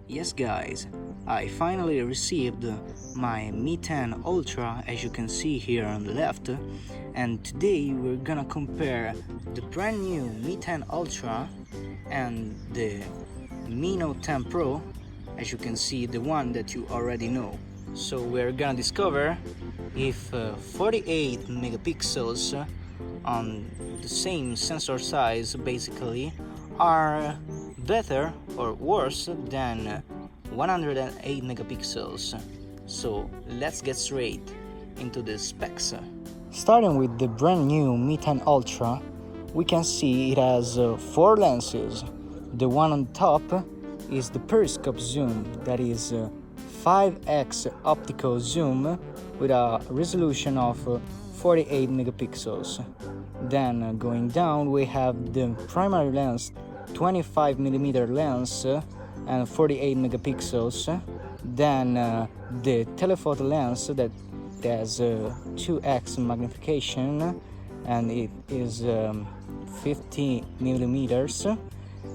Yes guys, I finally received my Mi 10 Ultra, as you can see here on the left, and today we're gonna compare the brand new Mi 10 Ultra and the Mi Note 10 Pro, as you can see, the one that you already know. So we're gonna discover if 48 megapixels on the same sensor size basically are better or worse than 108 megapixels. So let's get straight into the specs. Starting with the brand new Mi 10 Ultra, we can see it has 4 lenses. The one on top is the periscope zoom, that is 5x optical zoom with a resolution of 48 megapixels. Then going down we have the primary lens, 25mm lens and 48 megapixels. Then the telephoto lens that has 2x magnification and it is 50 millimeters.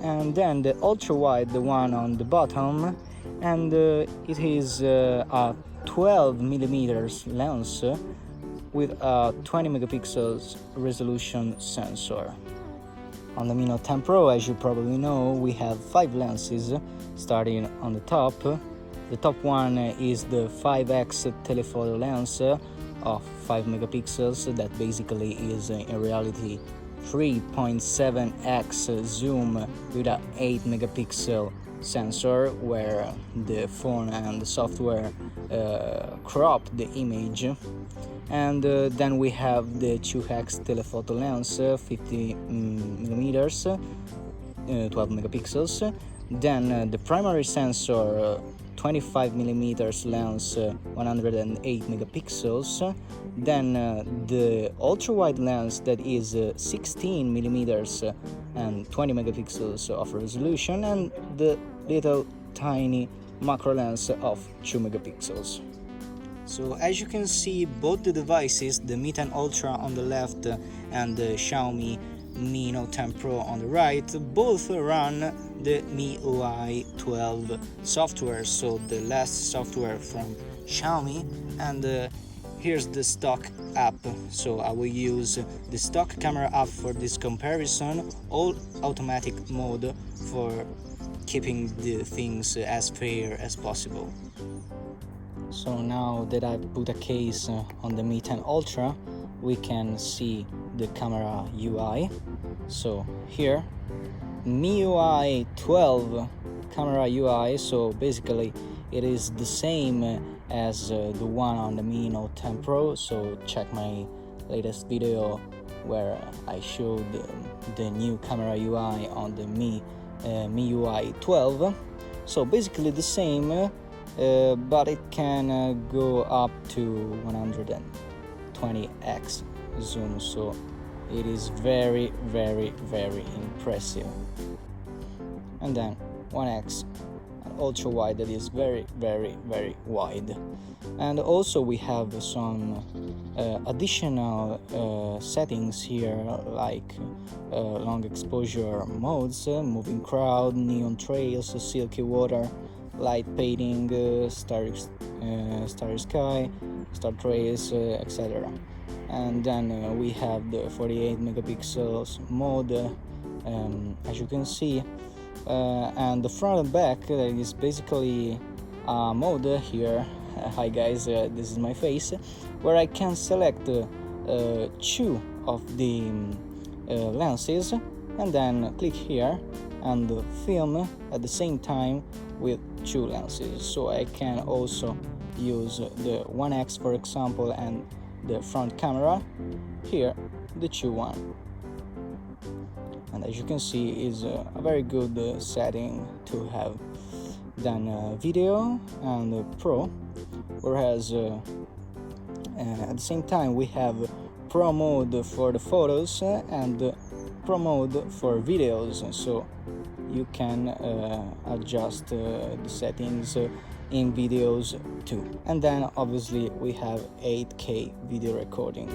And then the ultra wide, the one on the bottom, and it is a 12 millimeters lens with a 20 megapixels resolution sensor. On the Mi Note 10 Pro, as you probably know, we have 5 lenses starting on the top. The top one is the 5x telephoto lens of 5 megapixels, that basically is in reality 3.7x zoom with a 8 megapixel sensor, where the phone and the software crop the image. And then we have the 2x telephoto lens, 50 millimeters, 12 megapixels. Then the primary sensor, 25 millimeters lens, 108 megapixels. Then the ultra wide lens, that is 16 millimeters and 20 megapixels of resolution, and the little tiny macro lens of 2 megapixels. So as you can see, both the devices, the Mi 10 Ultra on the left and the Xiaomi Mi Note 10 Pro on the right, both run the MIUI 12 software, so the last software from Xiaomi. And here's the stock app, so I will use the stock camera app for this comparison, all automatic mode for keeping the things as fair as possible. So now that I've put a case on the Mi 10 Ultra, we can see the camera UI. So here, MIUI 12 camera UI, so basically it is the same as the one on the Mi Note 10 Pro. So check my latest video where I showed the new camera UI on the MIUI 12. So basically the same, but it can go up to 120x zoom, so it is very impressive. And then 1x ultra wide, that is very wide. And also we have some additional settings here, like long exposure modes, moving crowd, neon trails, silky water, light painting, starry sky, star trails, etc. And then we have the 48 megapixels mode, as you can see, and the front and back is basically a mode here. Hi guys, this is my face, where I can select 2 of the lenses and then click here and film at the same time with 2 lenses. So I can also use the 1x, for example, and the front camera, here the 2-1. And as you can see, is a very good setting to have. Then video and Pro, whereas at the same time we have Pro mode for the photos and Pro mode for videos, so you can adjust the settings in videos too. And then obviously we have 8K video recording.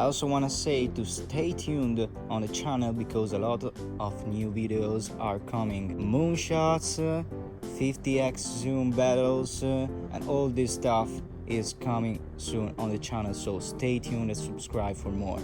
I also want to say to stay tuned on the channel because a lot of new videos are coming. Moonshots, 50x zoom battles, and all this stuff is coming soon on the channel, so stay tuned and subscribe for more.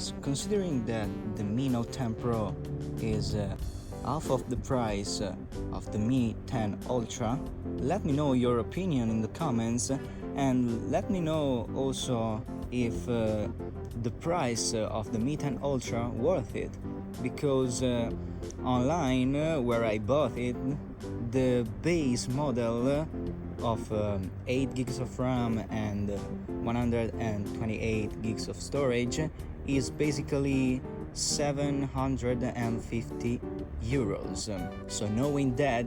guys, considering that the Mi Note 10 Pro is half of the price of the Mi 10 Ultra, let me know your opinion in the comments, and let me know also if the price of the Mi 10 Ultra worth it, because online where I bought it, the base model of 8 gigs of RAM and 128 gigs of storage is basically 750 euros. So knowing that,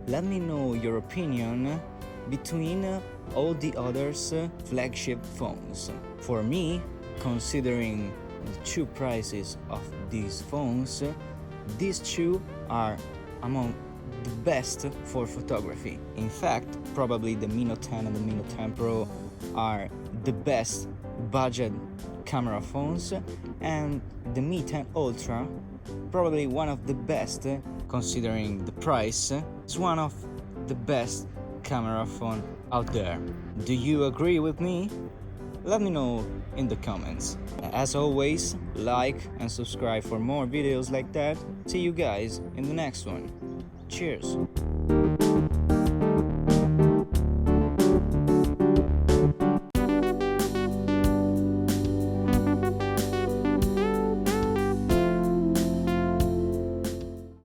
let me know your opinion between all the others flagship phones. For me, considering the two prices of these phones, these two are among the best for photography. In fact, probably the Mi Note 10 and the Mi Note 10 Pro are the best budget camera phones, and the Mi 10 Ultra, probably one of the best considering the price, is one of the best camera phone out there. Do you agree with me? Let me know in the comments. As always, like and subscribe for more videos like that. See you guys in the next one. Cheers!